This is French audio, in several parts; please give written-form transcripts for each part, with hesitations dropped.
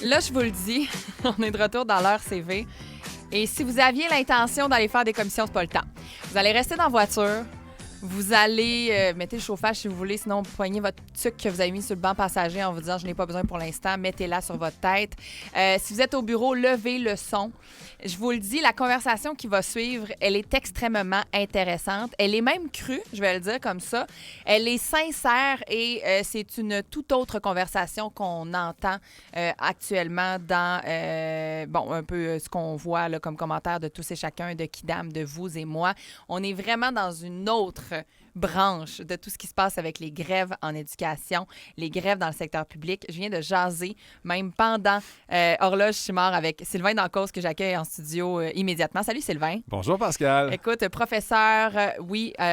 Là, je vous le dis, on est de retour dans l'heure CV. Et si vous aviez l'intention d'aller faire des commissions, c'est pas le temps. Vous allez rester dans la voiture. Vous allez mettez le chauffage si vous voulez, sinon vous poignez votre tuque que vous avez mis sur le banc passager en vous disant « je n'ai pas besoin pour l'instant », mettez-la sur votre tête. Si vous êtes au bureau, levez le son. Je vous le dis, la conversation qui va suivre, elle est extrêmement intéressante. Elle est même crue, je vais le dire comme ça. Elle est sincère et c'est une toute autre conversation qu'on entend actuellement dans, un peu ce qu'on voit là, comme commentaire de tous et chacun, de Kidam, de vous et moi. On est vraiment dans une autre branche de tout ce qui se passe avec les grèves en éducation, les grèves dans le secteur public. Je viens de jaser, même pendant Horloge Chimard, avec Sylvain Dancause, que j'accueille en studio immédiatement. Salut Sylvain. Bonjour Pascal. Écoute, professeur,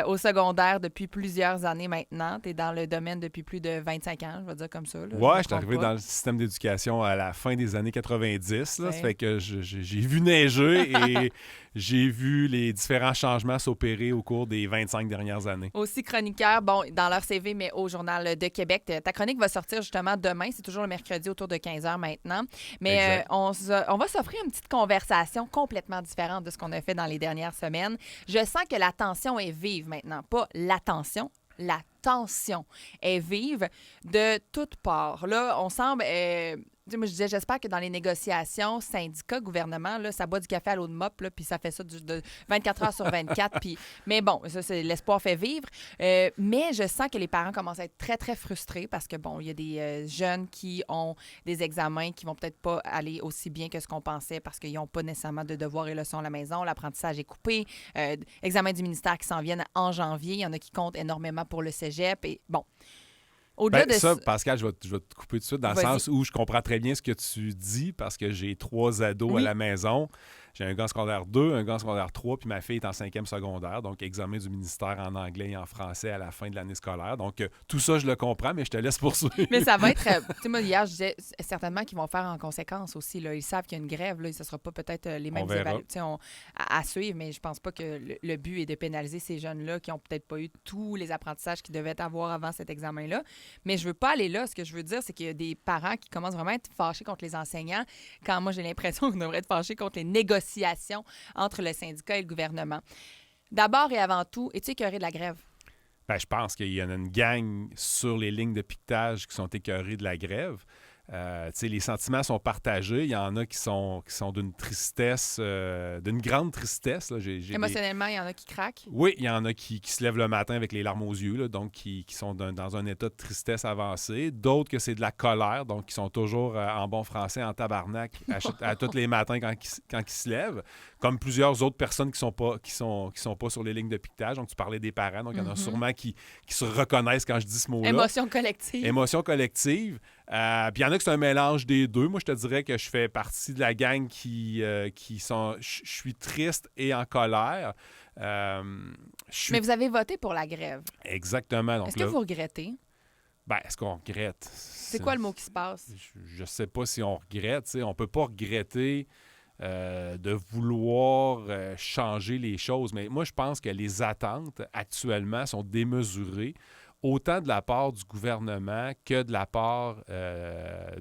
au secondaire depuis plusieurs années maintenant. Tu es dans le domaine depuis plus de 25 ans, je vais dire comme ça. Oui, je suis arrivé dans le système d'éducation à la fin des années 90. Là, ça fait que j'ai vu neiger et j'ai vu les différents changements s'opérer au cours des 25 dernières années. Aussi chroniqueur, dans leur CV, mais au Journal de Québec. Ta chronique va sortir justement demain. C'est toujours le mercredi autour de 15h maintenant. Mais on va s'offrir une petite conversation complètement différente de ce qu'on a fait dans les dernières semaines. Je sens que la tension est vive maintenant. Pas l'attention, la tension est vive de toutes parts. Là, on semble... moi, je disais, j'espère que dans les négociations, syndicats, gouvernement, là, ça boit du café à l'eau de mop, là, puis ça fait ça de 24 heures sur 24. Mais bon, ça, c'est l'espoir fait vivre. Mais je sens que les parents commencent à être très, très frustrés parce que, il y a des jeunes qui ont des examens qui vont peut-être pas aller aussi bien que ce qu'on pensait parce qu'ils n'ont pas nécessairement de devoirs et leçons à la maison. L'apprentissage est coupé. Examens du ministère qui s'en viennent en janvier. Il y en a qui comptent énormément pour le cégep. Et bon... Au-delà de ça, Pascal, je vais te couper tout de suite dans le sens où je comprends très bien ce que tu dis parce que j'ai 3 ados à la maison. J'ai un gars en secondaire 2, un gars en secondaire 3, puis ma fille est en 5e secondaire, donc examen du ministère en anglais et en français à la fin de l'année scolaire. Donc, tout ça, je le comprends, mais je te laisse poursuivre. Mais ça va être... tu sais, moi, hier, je disais certainement qu'ils vont faire en conséquence aussi. Là. Ils savent qu'il y a une grève. Là, ce ne sera pas peut-être les mêmes évaluations à suivre, mais je pense pas que le but est de pénaliser ces jeunes-là qui n'ont peut-être pas eu tous les apprentissages qu'ils devaient avoir avant cet examen-là. Mais je veux pas aller là. Ce que je veux dire, c'est qu'il y a des parents qui commencent vraiment à être fâchés contre les enseignants quand moi, j'ai l'impression qu'on devrait être fâchés contre les négociations entre le syndicat et le gouvernement. D'abord et avant tout, es-tu écœuré de la grève? Je pense qu'il y en a une gang sur les lignes de piquetage qui sont écœurés de la grève. Les sentiments sont partagés. Il y en a qui sont d'une tristesse, d'une grande tristesse. Là. Émotionnellement, il y en a qui craquent? Oui, il y en a qui se lèvent le matin avec les larmes aux yeux, là, donc qui sont dans un état de tristesse avancé. D'autres que c'est de la colère, donc qui sont toujours, en bon français, en tabarnak à tous les matins quand ils se lèvent. Comme plusieurs autres personnes qui sont pas sur les lignes de piquetage. Donc, tu parlais des parents, donc il y en a sûrement qui se reconnaissent quand je dis ce mot-là. Émotion collective. Émotion collective. Puis il y en a que c'est un mélange des deux. Moi, je te dirais que je fais partie de la gang qui sont... Je suis triste et en colère. Mais vous avez voté pour la grève. Exactement. Donc, est-ce que vous regrettez? Est-ce qu'on regrette? C'est quoi le mot qui se passe? Je sais pas si on regrette. T'sais. On peut pas regretter de vouloir changer les choses. Mais moi, je pense que les attentes actuellement sont démesurées, autant de la part du gouvernement que de la part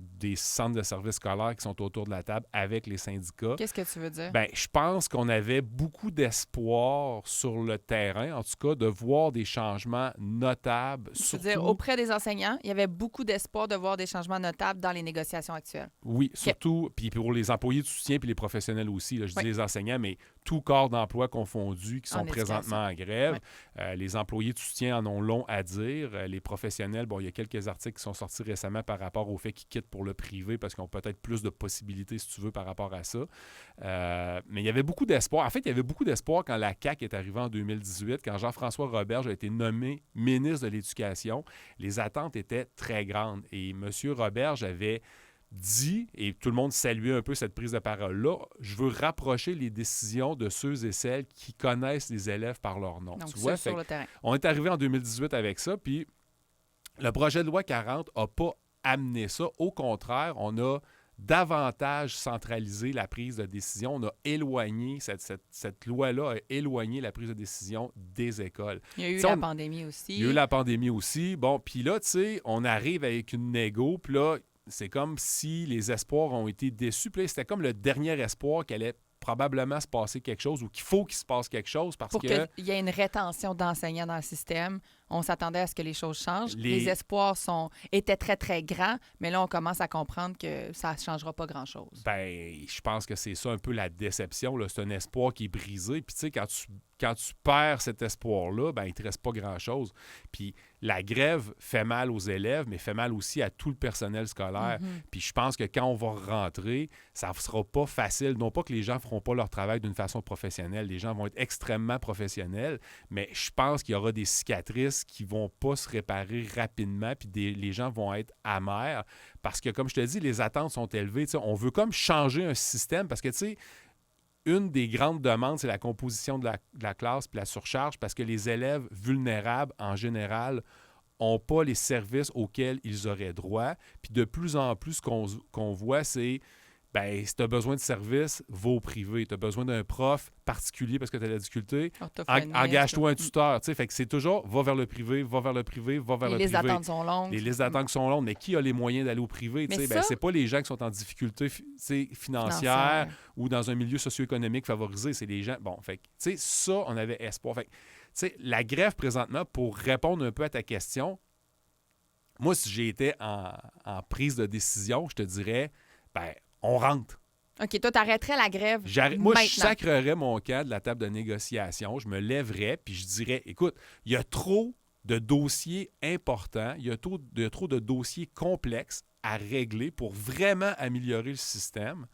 des centres de services scolaires qui sont autour de la table avec les syndicats. Qu'est-ce que tu veux dire? Je pense qu'on avait beaucoup d'espoir sur le terrain, en tout cas, de voir des changements notables. C'est-à-dire, auprès des enseignants, il y avait beaucoup d'espoir de voir des changements notables dans les négociations actuelles. Oui, surtout, puis pour les employés de soutien puis les professionnels aussi. Là, je dis les enseignants, mais tout corps d'emploi confondu qui sont présentement en grève. Oui. Les employés de soutien en ont long à dire. Les professionnels, il y a quelques articles qui sont sortis récemment par rapport au fait qu'ils quittent pour le privé parce qu'ils ont peut-être plus de possibilités, si tu veux, par rapport à ça. Mais il y avait beaucoup d'espoir. En fait, il y avait beaucoup d'espoir quand la CAQ est arrivée en 2018, quand Jean-François Roberge a été nommé ministre de l'Éducation. Les attentes étaient très grandes. Et M. Roberge avait dit, et tout le monde saluait un peu cette prise de parole-là, je veux rapprocher les décisions de ceux et celles qui connaissent les élèves par leur nom. Donc, tu vois? sur le terrain. On est arrivé en 2018 avec ça, puis le projet de loi 40 n'a pas amené ça. Au contraire, on a davantage centralisé la prise de décision. On a éloigné, cette loi-là a éloigné la prise de décision des écoles. Il y a eu la pandémie aussi. Il y a eu la pandémie aussi. Bon, puis là, tu sais, on arrive avec une négo, puis là, c'est comme si les espoirs ont été déçus. Puis là, c'était comme le dernier espoir qu'elle allait probablement se passer quelque chose ou qu'il faut qu'il se passe quelque chose parce pour qu'il y ait une rétention d'enseignants dans le système. On s'attendait à ce que les choses changent. Les espoirs étaient très, très grands, mais là, on commence à comprendre que ça ne changera pas grand-chose. Ben, je pense que c'est ça un peu la déception. Là. C'est un espoir qui est brisé. Puis tu sais, quand tu perds cet espoir-là, ben, il ne te reste pas grand-chose. Puis la grève fait mal aux élèves, mais fait mal aussi à tout le personnel scolaire. Puis je pense que quand on va rentrer, ça ne sera pas facile. Non pas que les gens ne feront pas leur travail d'une façon professionnelle. Les gens vont être extrêmement professionnels, mais je pense qu'il y aura des cicatrices qui ne vont pas se réparer rapidement, puis les gens vont être amers. Parce que, comme je te dis, les attentes sont élevées. T'sais, on veut comme changer un système parce que, tu sais, une des grandes demandes, c'est la composition de la classe puis la surcharge parce que les élèves vulnérables, en général, n'ont pas les services auxquels ils auraient droit. Puis de plus en plus, ce qu'on voit, c'est, ben, si tu as besoin de services, va au privé. Tu as besoin d'un prof particulier parce que tu as de la difficulté, engage-toi un tuteur. Fait que c'est toujours, va vers le privé, va vers le privé, va vers le privé. Les listes d'attente sont longues. Les listes d'attente sont longues, mais qui a les moyens d'aller au privé? Ben, c'est pas les gens qui sont en difficulté financière ou dans un milieu socio-économique favorisé. C'est les gens... Bon, fait que, ça, on avait espoir. Fait que, la grève, présentement, pour répondre un peu à ta question, moi, si j'étais en prise de décision, je te dirais, ben, on rentre. OK, toi, t'arrêterais la grève Moi, maintenant. je sacrerais mon camp de la table de négociation. Je me lèverais, puis je dirais, écoute, il y a trop de dossiers importants, il y a trop de dossiers complexes à régler pour vraiment améliorer le système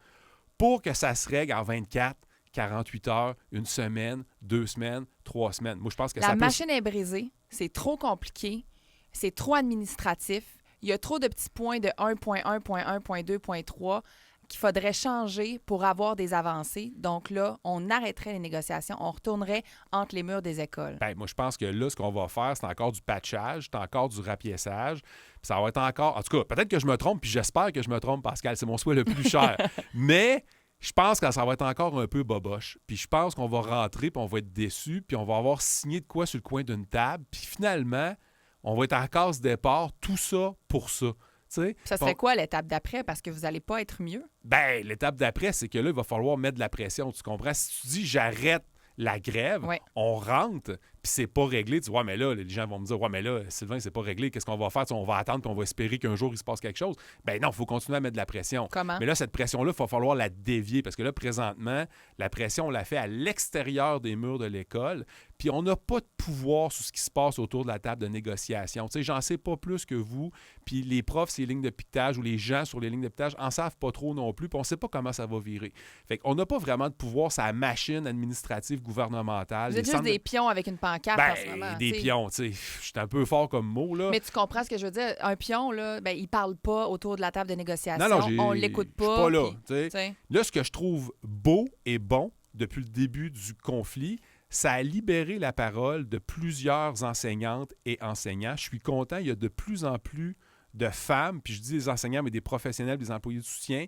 pour que ça se règle en 24, 48 heures, une semaine, 2 semaines, 3 semaines. Moi, je pense que la machine est brisée, c'est trop compliqué, c'est trop administratif, il y a trop de petits points de 1.1, point 1, point 2, point 3 qu'il faudrait changer pour avoir des avancées. Donc là, on arrêterait les négociations, on retournerait entre les murs des écoles. Bien, moi, je pense que là, ce qu'on va faire, c'est encore du patchage, c'est encore du rapiessage. Puis ça va être encore... En tout cas, peut-être que je me trompe, puis j'espère que je me trompe, Pascal. C'est mon souhait le plus cher. Mais je pense que ça va être encore un peu boboche. Puis je pense qu'on va rentrer, puis on va être déçus, puis on va avoir signé de quoi sur le coin d'une table. Puis finalement, on va être en case départ, tout ça pour ça. Ça serait quoi l'étape d'après? Parce que vous n'allez pas être mieux? Bien, l'étape d'après, c'est que là, il va falloir mettre de la pression. Tu comprends? Si tu dis j'arrête la grève, on rentre, puis c'est pas réglé. Tu dis, ouais, mais là, les gens vont me dire, ouais, mais là, Sylvain, c'est pas réglé. Qu'est-ce qu'on va faire? On va attendre, puis on va espérer qu'un jour, il se passe quelque chose. Ben non, il faut continuer à mettre de la pression. Comment? Mais là, cette pression-là, il va falloir la dévier parce que là, présentement, la pression, on la fait à l'extérieur des murs de l'école, puis on n'a pas de pouvoir sur ce qui se passe autour de la table de négociation. Tu sais, j'en sais pas plus que vous, puis les profs, ces lignes de piquetage ou les gens sur les lignes de piquetage en savent pas trop non plus, puis on sait pas comment ça va virer. Fait qu'on n'a pas vraiment de pouvoir sur la machine administrative gouvernementale. Vous êtes juste des pions avec une pancarte en ce moment. Des pions, tu sais. Je suis un peu fort comme mot, là. Mais tu comprends ce que je veux dire? Un pion, là, ben, il parle pas autour de la table de négociation. Non, on l'écoute pas. Je suis pas là. Puis, là, ce que je trouve beau et bon depuis le début du conflit, ça a libéré la parole de plusieurs enseignantes et enseignants. Je suis content, il y a de plus en plus de femmes, puis je dis des enseignants, mais des professionnels, des employés de soutien,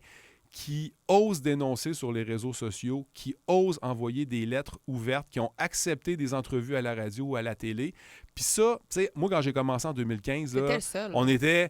qui osent dénoncer sur les réseaux sociaux, qui osent envoyer des lettres ouvertes, qui ont accepté des entrevues à la radio ou à la télé. Puis ça, tu sais, moi, quand j'ai commencé en 2015, là, le seul. on était...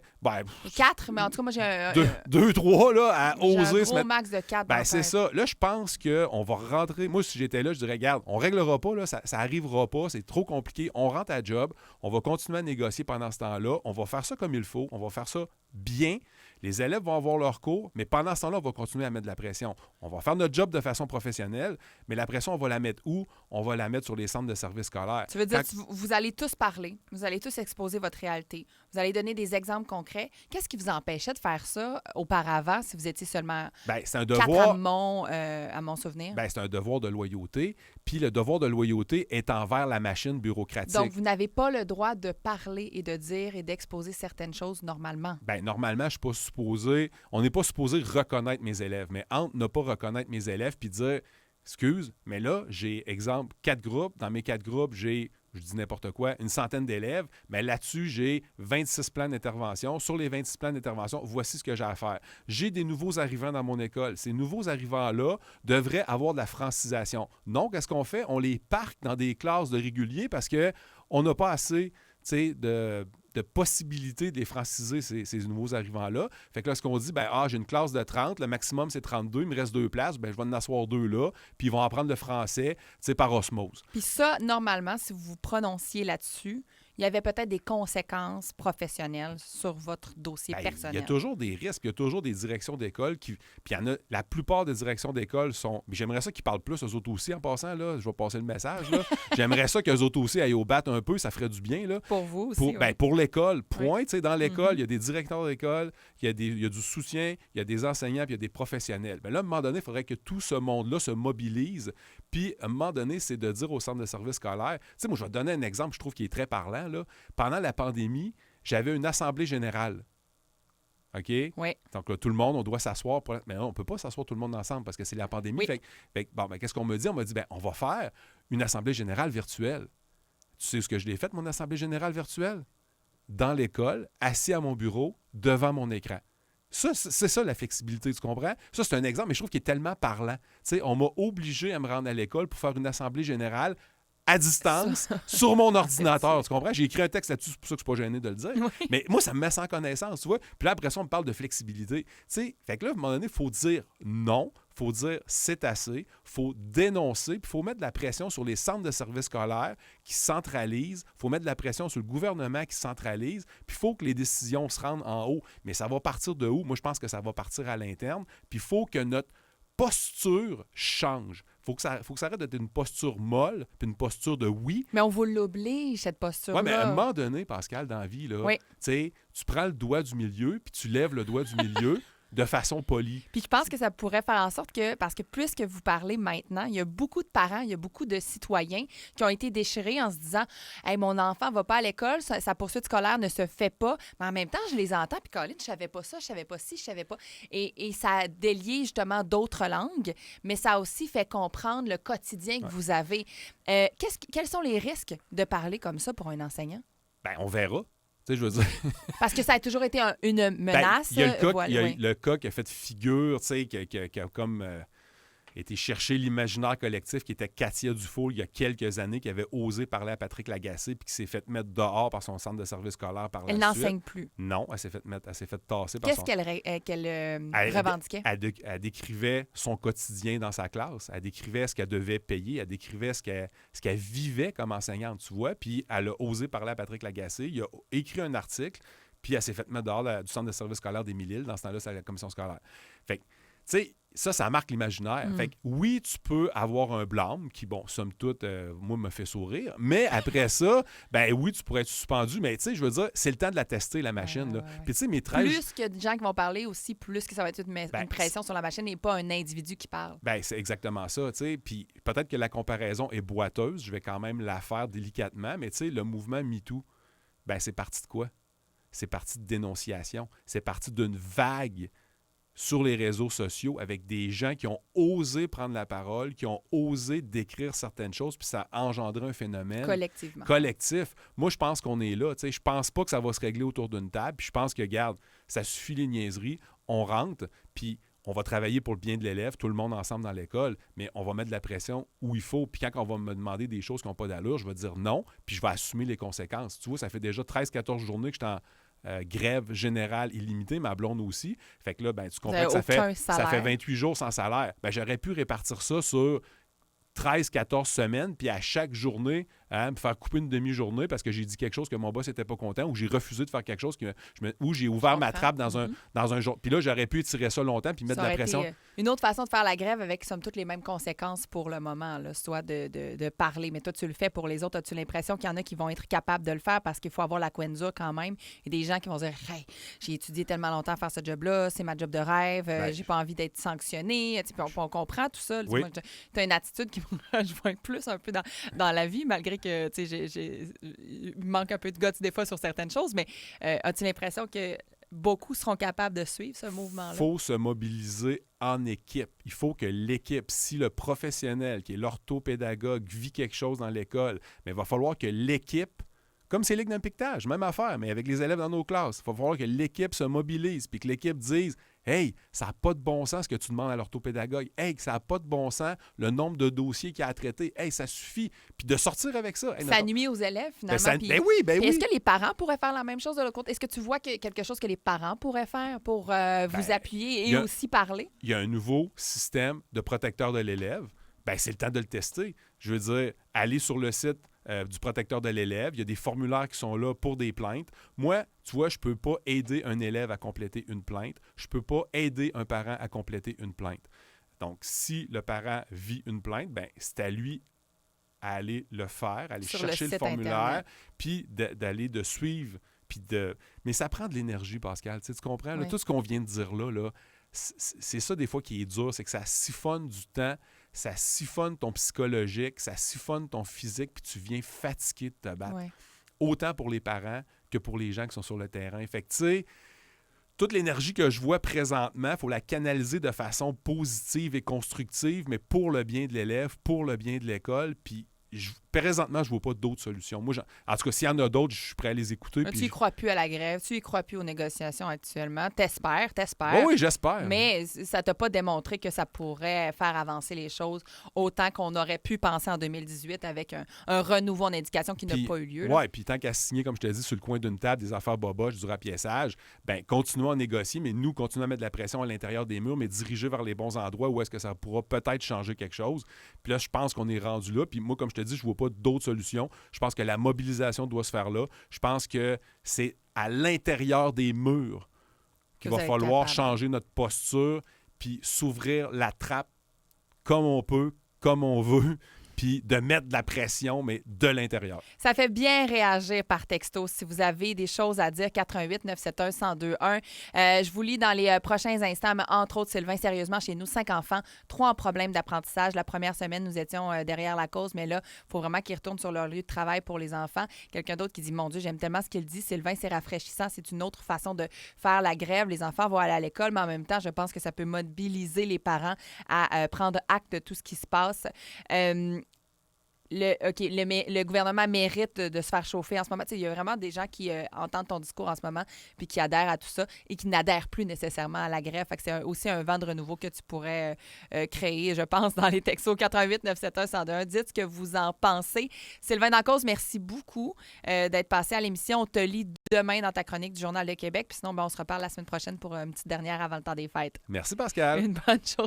4, mais en tout cas, moi, j'ai deux, trois, là, à oser se mettre... max de 4. C'est ça. Là, je pense qu'on va rentrer... Moi, si j'étais là, je dirais, regarde, on réglera pas, là, ça arrivera pas, c'est trop compliqué. On rentre à job, on va continuer à négocier pendant ce temps-là, on va faire ça comme il faut, on va faire ça bien. Les élèves vont avoir leur cours, mais pendant ce temps-là, on va continuer à mettre de la pression. On va faire notre job de façon professionnelle, mais la pression, on va la mettre où? On va la mettre sur les centres de services scolaires. Tu veux dire que vous allez tous parler, vous allez tous exposer votre réalité, vous allez donner des exemples concrets. Qu'est-ce qui vous empêchait de faire ça auparavant si vous étiez seulement c'est un devoir, 4 à mon souvenir? C'est un devoir de loyauté, puis le devoir de loyauté est envers la machine bureaucratique. Donc, vous n'avez pas le droit de parler et de dire et d'exposer certaines choses normalement? Normalement, je suis pas supposé... On n'est pas supposé reconnaître mes élèves, mais entre ne pas reconnaître mes élèves puis dire « Excuse, mais là, j'ai, exemple, 4 groupes. Dans mes 4 groupes, j'ai, je dis n'importe quoi, une centaine d'élèves, mais là-dessus, j'ai 26 plans d'intervention. Sur les 26 plans d'intervention, voici ce que j'ai à faire. J'ai des nouveaux arrivants dans mon école. Ces nouveaux arrivants-là devraient avoir de la francisation. Non, qu'est-ce qu'on fait? On les parque dans des classes de réguliers parce qu'on n'a pas assez de de possibilité de les franciser, ces nouveaux arrivants-là. Fait que là, ce qu'on dit, j'ai une classe de 30, le maximum, c'est 32, il me reste 2 places, je vais en asseoir 2 là, puis ils vont apprendre le français, par osmose. Puis ça, normalement, si vous vous prononciez là-dessus, il y avait peut-être des conséquences professionnelles sur votre dossier personnel. Il y a toujours des risques, il y a toujours des directions d'école qui... Puis il y en a... La plupart des directions d'école sont... J'aimerais ça qu'ils parlent plus, eux autres aussi, en passant, là. Je vais passer le message, là. J'aimerais ça qu'eux autres aussi aillent au bat un peu, ça ferait du bien, là. Pour vous aussi, pour l'école, point. Oui. Dans l'école, il y a des directeurs d'école, il y a du soutien, il y a des enseignants, puis il y a des professionnels. Mais là, à un moment donné, il faudrait que tout ce monde-là se mobilise. Puis, à un moment donné, c'est de dire au centre de service scolaire... Moi, je vais te donner un exemple, je trouve, qui est très parlant, là. Pendant la pandémie, j'avais une assemblée générale. OK? Oui. Donc là, tout le monde, on doit s'asseoir. Mais non, on ne peut pas s'asseoir tout le monde ensemble parce que c'est la pandémie. Oui. Qu'est-ce qu'on me dit? On m'a dit, on va faire une assemblée générale virtuelle. Tu sais ce que je l'ai fait, mon assemblée générale virtuelle? Dans l'école, assis à mon bureau, devant mon écran. Ça, c'est ça la flexibilité, tu comprends? Ça, c'est un exemple, mais je trouve qu'il est tellement parlant. On m'a obligé à me rendre à l'école pour faire une assemblée générale à distance, sur mon ordinateur, tu comprends? J'ai écrit un texte là-dessus, c'est pour ça que je ne suis pas gêné de le dire. Oui. Mais moi, ça me met sans connaissance, tu vois? Puis là, après ça, on me parle de flexibilité. Fait que là, à un moment donné, il faut dire non, il faut dire c'est assez, il faut dénoncer, puis il faut mettre de la pression sur les centres de services scolaires qui centralisent, il faut mettre de la pression sur le gouvernement qui centralise, puis il faut que les décisions se rendent en haut. Mais ça va partir de où? Moi, je pense que ça va partir à l'interne, puis il faut que notre posture change. Faut que ça arrête d'être une posture molle puis une posture de oui. Mais on vous l'oblige, cette posture-là. Oui, mais à un moment donné, Pascal, dans la vie, là, tu prends le doigt du milieu puis tu lèves le doigt du milieu de façon polie. Puis je pense que ça pourrait faire en sorte que, parce que plus que vous parlez maintenant, il y a beaucoup de parents, il y a beaucoup de citoyens qui ont été déchirés en se disant « Hey, mon enfant ne va pas à l'école, sa poursuite scolaire ne se fait pas. » Mais en même temps, je les entends, puis Colin, je savais pas ça, je savais pas ci, je savais pas. Et ça a délié justement d'autres langues, mais ça a aussi fait comprendre le quotidien que vous avez. Quels sont les risques de parler comme ça pour un enseignant? On verra. Je veux dire. Parce que ça a toujours été une menace. Il y a le cas qui a fait figure, qui a comme été chercher l'imaginaire collectif, qui était Katia Dufault, il y a quelques années, qui avait osé parler à Patrick Lagacé, puis qui s'est fait mettre dehors par son centre de service scolaire par la suite. Elle n'enseigne plus. Non, elle s'est fait tasser par Qu'est-ce qu'elle revendiquait? Elle décrivait son quotidien dans sa classe. Elle décrivait ce qu'elle devait payer. Elle décrivait ce qu'elle vivait comme enseignante, tu vois. Puis elle a osé parler à Patrick Lagacé. Il a écrit un article, puis elle s'est fait mettre dehors du centre de service scolaire d'Émile-Île. Dans ce temps-là, c'est la commission scolaire. Fait que, tu sais, ça marque l'imaginaire. Fait que oui, tu peux avoir un blâme qui, somme toute, moi, me fait sourire. Mais après ça, oui, tu pourrais être suspendu. Mais tu sais, je veux dire, c'est le temps de la tester, la machine. Là. Puis tu sais, mes 13... Plus que de gens qui vont parler aussi, plus que ça va être une pression sur la machine et pas un individu qui parle. C'est exactement ça, tu sais. Puis peut-être que la comparaison est boiteuse. Je vais quand même la faire délicatement. Mais tu sais, le mouvement MeToo, c'est parti de quoi? C'est parti de dénonciation. C'est parti d'une vague sur les réseaux sociaux avec des gens qui ont osé prendre la parole, qui ont osé décrire certaines choses, puis ça a engendré un phénomène collectif. Moi, je pense qu'on est là. Je pense pas que ça va se régler autour d'une table. Puis je pense que, regarde, ça suffit les niaiseries. On rentre, puis on va travailler pour le bien de l'élève, tout le monde ensemble dans l'école, mais on va mettre de la pression où il faut. Puis quand on va me demander des choses qui n'ont pas d'allure, je vais dire non, puis je vais assumer les conséquences. Tu vois, ça fait déjà 13-14 journées que je suis en grève générale illimitée, ma blonde aussi. Fait que là, tu comprends que ça fait 28 jours sans salaire. J'aurais pu répartir ça sur 13-14 semaines, puis à chaque journée, me faire couper une demi-journée parce que j'ai dit quelque chose que mon boss n'était pas content ou j'ai refusé de faire quelque chose où j'ai ouvert ma trappe dans un jour. Puis là, j'aurais pu étirer ça longtemps puis mettre de la pression. Une autre façon de faire la grève avec, somme toute, les mêmes conséquences pour le moment, là, soit de parler. Mais toi, tu le fais pour les autres. As-tu l'impression qu'il y en a qui vont être capables de le faire parce qu'il faut avoir la Quenza quand même? Il y a des gens qui vont dire « Hey, j'ai étudié tellement longtemps à faire ce job-là, c'est ma job de rêve, j'ai pas envie d'être sanctionné. » Puis on comprend tout ça. Oui. Tu as une attitude qui me rejoint plus un peu dans la vie, malgré que il manque un peu de guts des fois sur certaines choses, mais as-tu l'impression que beaucoup seront capables de suivre ce mouvement-là? Il faut se mobiliser en équipe. Il faut que l'équipe, si le professionnel, qui est l'orthopédagogue, vit quelque chose dans l'école, mais il va falloir que l'équipe, comme c'est Ligue d'un piquetage, même affaire, mais avec les élèves dans nos classes, il va falloir que l'équipe se mobilise puis que l'équipe dise « Hey, ça n'a pas de bon sens ce que tu demandes à l'orthopédagogue. Hey, ça n'a pas de bon sens le nombre de dossiers qu'il y a à traiter. Hey, ça suffit. Puis de sortir avec ça. Hey, ça nuit aux élèves, finalement. Ben oui. Est-ce que les parents pourraient faire la même chose de l'autre côté? Est-ce que tu vois quelque chose que les parents pourraient faire pour vous appuyer et aussi parler? Il y a un nouveau système de protecteur de l'élève. Ben, c'est le temps de le tester. Je veux dire, aller sur le site du protecteur de l'élève. Il y a des formulaires qui sont là pour des plaintes. Moi, tu vois, je ne peux pas aider un élève à compléter une plainte. Je ne peux pas aider un parent à compléter une plainte. Donc, si le parent vit une plainte, ben, c'est à lui à aller le faire, aller chercher le formulaire, puis d'aller de suivre. Mais ça prend de l'énergie, Pascal. Tu comprends? Là, tout ce qu'on vient de dire là, c'est ça des fois qui est dur, c'est que ça siphonne du temps, ça siphonne ton psychologique, ça siphonne ton physique, puis tu viens fatigué de te battre. Ouais. Autant pour les parents que pour les gens qui sont sur le terrain. Fait que, tu sais, toute l'énergie que je vois présentement, il faut la canaliser de façon positive et constructive, mais pour le bien de l'élève, pour le bien de l'école, puis présentement, je ne vois pas d'autres solutions. Moi, en tout cas, s'il y en a d'autres, je suis prêt à les écouter. Tu n'y crois plus à la grève, tu n'y crois plus aux négociations actuellement. T'espères. Oui, j'espère. Mais ça ne t'a pas démontré que ça pourrait faire avancer les choses autant qu'on aurait pu penser en 2018 avec un renouveau en éducation qui n'a pas eu lieu. Oui, puis tant qu'à signer, comme je te dis, sur le coin d'une table des affaires boboches, du rapiessage, bien, continuons à négocier, mais nous, continuons à mettre de la pression à l'intérieur des murs, mais diriger vers les bons endroits où est-ce que ça pourra peut-être changer quelque chose. Puis là, je pense qu'on est rendu là. Puis moi, comme je te dis, je ne vois pas d'autres solutions. Je pense que la mobilisation doit se faire là. Je pense que c'est à l'intérieur des murs qu'il va falloir changer notre posture puis s'ouvrir la trappe comme on peut, comme on veut, puis de mettre de la pression, mais de l'intérieur. Ça fait bien réagir par texto. Si vous avez des choses à dire, 88-971-1021. Je vous lis dans les prochains instants, mais entre autres, Sylvain, sérieusement, chez nous, 5 enfants, 3 en problème d'apprentissage. La première semaine, nous étions derrière la cause, mais là, il faut vraiment qu'ils retournent sur leur lieu de travail pour les enfants. Quelqu'un d'autre qui dit, mon Dieu, j'aime tellement ce qu'il dit. Sylvain, c'est rafraîchissant. C'est une autre façon de faire la grève. Les enfants vont aller à l'école, mais en même temps, je pense que ça peut mobiliser les parents à prendre acte de tout ce qui se passe. Le gouvernement mérite de se faire chauffer en ce moment. Il y a vraiment des gens qui entendent ton discours en ce moment puis qui adhèrent à tout ça et qui n'adhèrent plus nécessairement à la grève. Fait que c'est aussi un vent de renouveau que tu pourrais créer, je pense, dans les textos 88-971-1021. Dites ce que vous en pensez. Sylvain Dancause, merci beaucoup d'être passé à l'émission. On te lit demain dans ta chronique du Journal de Québec. Puis sinon, on se reparle la semaine prochaine pour une petite dernière avant le temps des fêtes. Merci, Pascal. Une bonne journée.